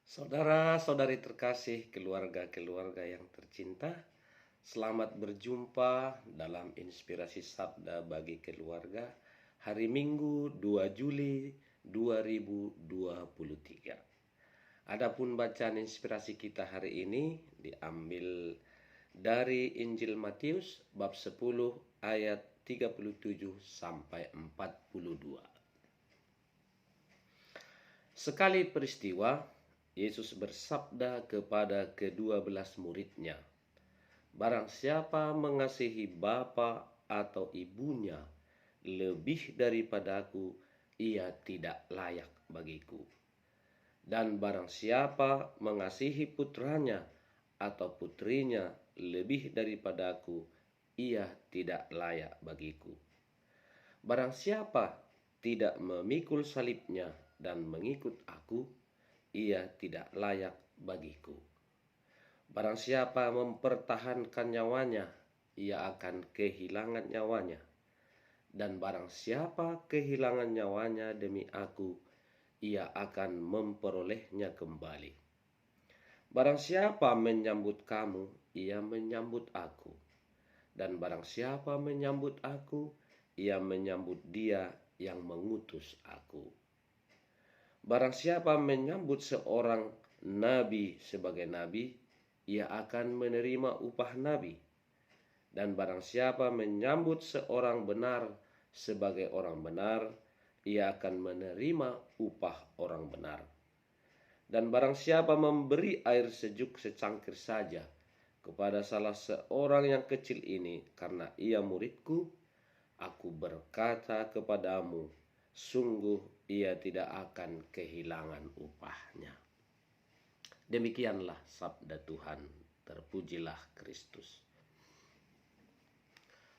Saudara-saudari terkasih, keluarga-keluarga yang tercinta, selamat berjumpa dalam Inspirasi Sabda bagi Keluarga hari Minggu 2 Juli 2023. Adapun bacaan inspirasi kita hari ini diambil dari Injil Matius bab 10 ayat 37 sampai 42. Sekali peristiwa, Yesus bersabda kepada ke-12 muridnya, "Barang siapa mengasihi bapa atau ibunya lebih daripadaku, ia tidak layak bagiku. Dan barang siapa mengasihi putranya atau putrinya lebih daripadaku, ia tidak layak bagiku. Barang siapa tidak memikul salibnya dan mengikut aku, ia tidak layak bagiku. Barang siapa mempertahankan nyawanya, ia akan kehilangan nyawanya. Dan barang siapa kehilangan nyawanya demi aku, ia akan memperolehnya kembali. Barang siapa menyambut kamu, ia menyambut aku. Dan barang siapa menyambut aku, ia menyambut dia yang mengutus aku. Barang siapa menyambut seorang nabi sebagai nabi, ia akan menerima upah nabi. Dan barang siapa menyambut seorang benar sebagai orang benar, ia akan menerima upah orang benar. Dan barang siapa memberi air sejuk secangkir saja kepada salah seorang yang kecil ini karena ia muridku, aku berkata kepadamu, sungguh ia tidak akan kehilangan upahnya." Demikianlah sabda Tuhan. Terpujilah Kristus.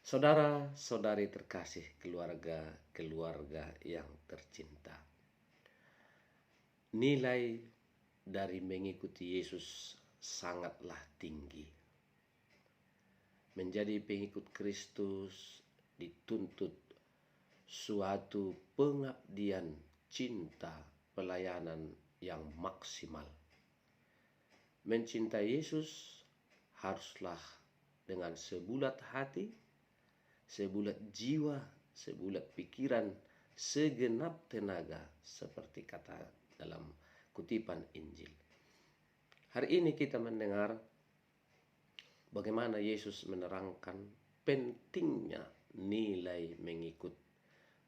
Saudara-saudari terkasih, keluarga-keluarga yang tercinta, nilai dari mengikuti Yesus sangatlah tinggi. Menjadi pengikut Kristus dituntut suatu pengabdian, cinta, pelayanan yang maksimal. Mencintai Yesus haruslah dengan sebulat hati, sebulat jiwa, sebulat pikiran, segenap tenaga, seperti kata dalam kutipan Injil. Hari ini kita mendengar bagaimana Yesus menerangkan pentingnya nilai mengikut,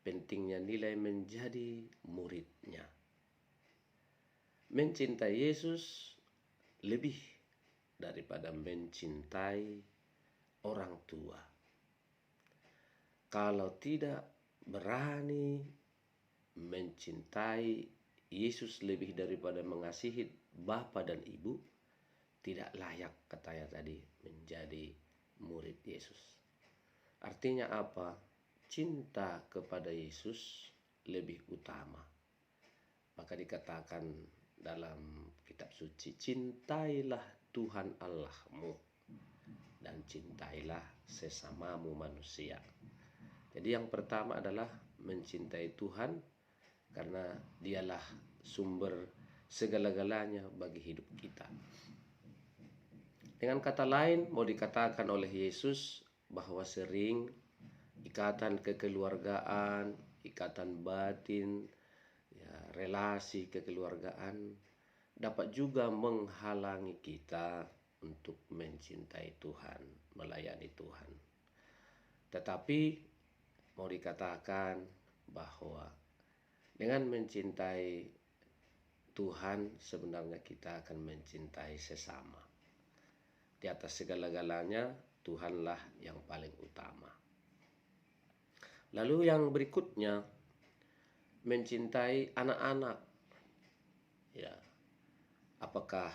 pentingnya nilai menjadi muridnya. Mencintai Yesus lebih daripada mencintai orang tua. Kalau tidak berani mencintai Yesus lebih daripada mengasihi bapa dan ibu, tidak layak, katanya tadi, menjadi murid Yesus. Artinya apa? Cinta kepada Yesus lebih utama. Maka dikatakan dalam kitab suci, cintailah Tuhan Allahmu dan cintailah sesamamu manusia. Jadi yang pertama adalah mencintai Tuhan, karena dialah sumber segala-galanya bagi hidup kita. Dengan kata lain, mau dikatakan oleh Yesus bahwa sering ikatan kekeluargaan, ikatan batin, relasi kekeluargaan dapat juga menghalangi kita untuk mencintai Tuhan, melayani Tuhan. Tetapi mau dikatakan bahwa dengan mencintai Tuhan, sebenarnya kita akan mencintai sesama. Di atas segala-galanya, Tuhanlah yang paling utama. Lalu yang berikutnya, mencintai anak-anak. Ya, apakah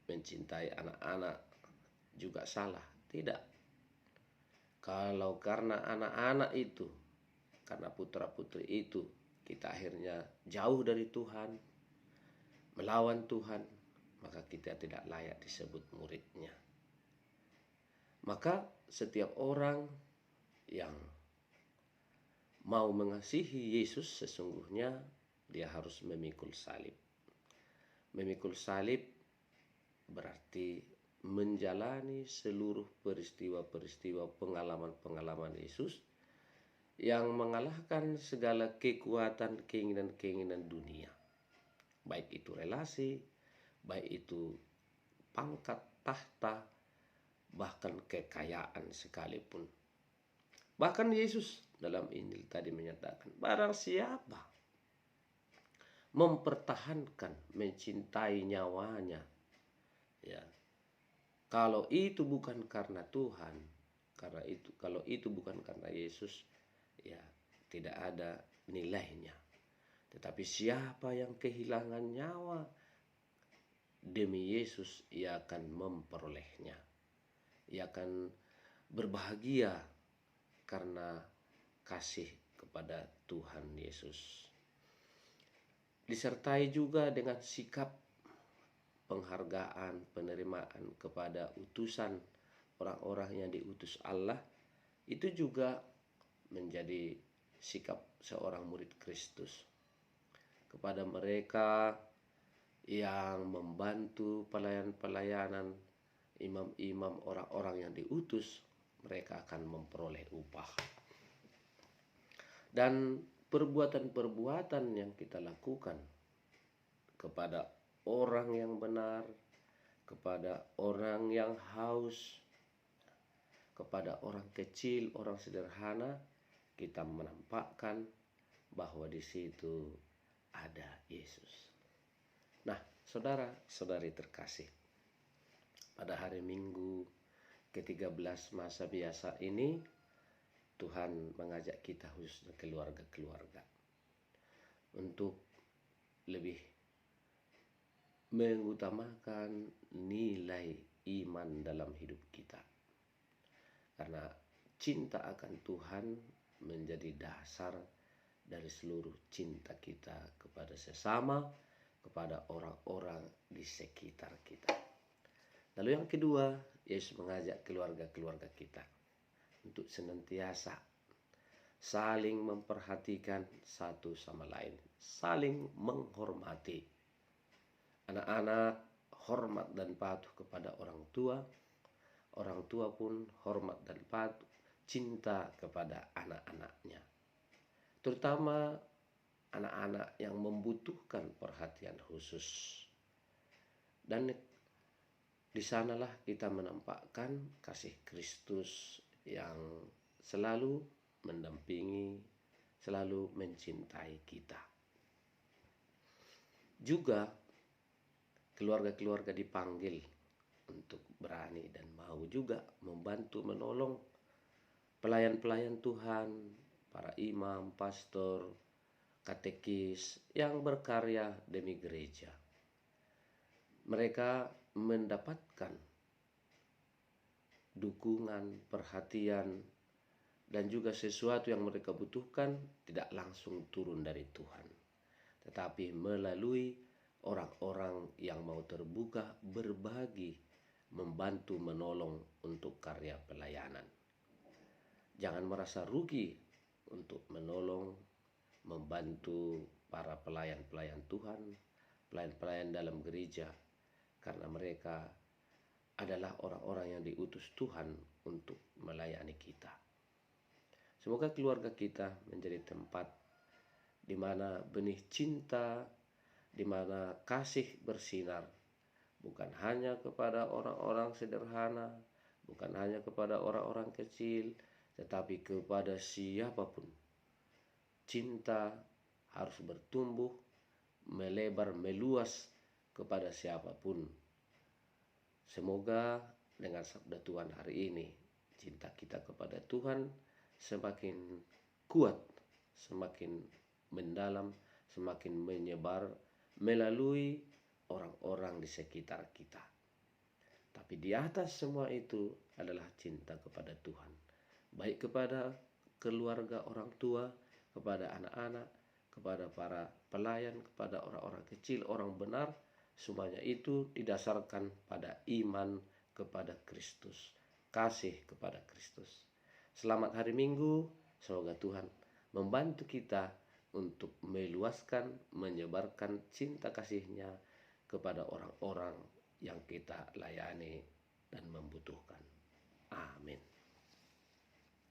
mencintai anak-anak juga salah? Tidak. Kalau karena anak-anak itu, karena putra-putri itu, kita akhirnya jauh dari Tuhan, melawan Tuhan, maka kita tidak layak disebut muridnya. Maka setiap orang yang mau mengasihi Yesus sesungguhnya dia harus memikul salib. Memikul salib berarti menjalani seluruh peristiwa-peristiwa pengalaman-pengalaman Yesus yang mengalahkan segala kekuatan keinginan-keinginan dunia. Baik itu relasi, baik itu pangkat, tahta, bahkan kekayaan sekalipun. Bahkan Yesus dalam Injil tadi menyatakan, barang siapa mempertahankan, mencintai nyawanya, ya, kalau itu bukan karena Tuhan, kalau itu bukan karena Yesus, ya tidak ada nilainya. Tetapi siapa yang kehilangan nyawa demi Yesus, ia akan memperolehnya. Ia akan berbahagia karena kasih kepada Tuhan Yesus. Disertai juga dengan sikap penghargaan, penerimaan kepada utusan orang-orang yang diutus Allah. Itu juga menjadi sikap seorang murid Kristus. Kepada mereka yang membantu pelayanan imam-imam, orang-orang yang diutus, mereka akan memperoleh upah. Dan perbuatan-perbuatan yang kita lakukan kepada orang yang benar, kepada orang yang haus, kepada orang kecil, orang sederhana, kita menampakkan bahwa di situ ada Yesus. Nah, saudara-saudari terkasih, pada hari Minggu ke-13 masa biasa ini, Tuhan mengajak kita, khususnya keluarga-keluarga, untuk lebih mengutamakan nilai iman dalam hidup kita. Karena cinta akan Tuhan menjadi dasar dari seluruh cinta kita kepada sesama, kepada orang-orang di sekitar kita. Lalu yang kedua, Yesus mengajak keluarga-keluarga kita untuk senantiasa saling memperhatikan satu sama lain, saling menghormati. Anak-anak hormat dan patuh kepada orang tua pun hormat dan patuh, cinta kepada anak-anaknya. Terutama anak-anak yang membutuhkan perhatian khusus. Dan di sanalah kita menampakkan kasih Kristus yang selalu mendampingi, selalu mencintai kita. Juga keluarga-keluarga dipanggil untuk berani dan mau juga membantu menolong pelayan-pelayan Tuhan, para imam, pastor, katekis yang berkarya demi gereja. Mereka mendapatkan dukungan, perhatian, dan juga sesuatu yang mereka butuhkan tidak langsung turun dari Tuhan, tetapi melalui orang-orang yang mau terbuka, berbagi, membantu, menolong untuk karya pelayanan. Jangan merasa rugi untuk menolong, membantu para pelayan-pelayan Tuhan, pelayan-pelayan dalam gereja, karena mereka adalah orang-orang yang diutus Tuhan untuk melayani kita. Semoga keluarga kita menjadi tempat di mana benih cinta, di mana kasih bersinar, bukan hanya kepada orang-orang sederhana, bukan hanya kepada orang-orang kecil, tetapi kepada siapapun. Cinta harus bertumbuh, melebar, meluas kepada siapapun. Semoga dengan sabda Tuhan hari ini, cinta kita kepada Tuhan semakin kuat, semakin mendalam, semakin menyebar melalui orang-orang di sekitar kita. Tapi di atas semua itu adalah cinta kepada Tuhan, baik kepada keluarga orang tua, kepada anak-anak, kepada para pelayan, kepada orang-orang kecil, orang benar. Semuanya itu didasarkan pada iman kepada Kristus, kasih kepada Kristus. Selamat hari Minggu, semoga Tuhan membantu kita untuk meluaskan, menyebarkan cinta kasih-Nya kepada orang-orang yang kita layani dan membutuhkan.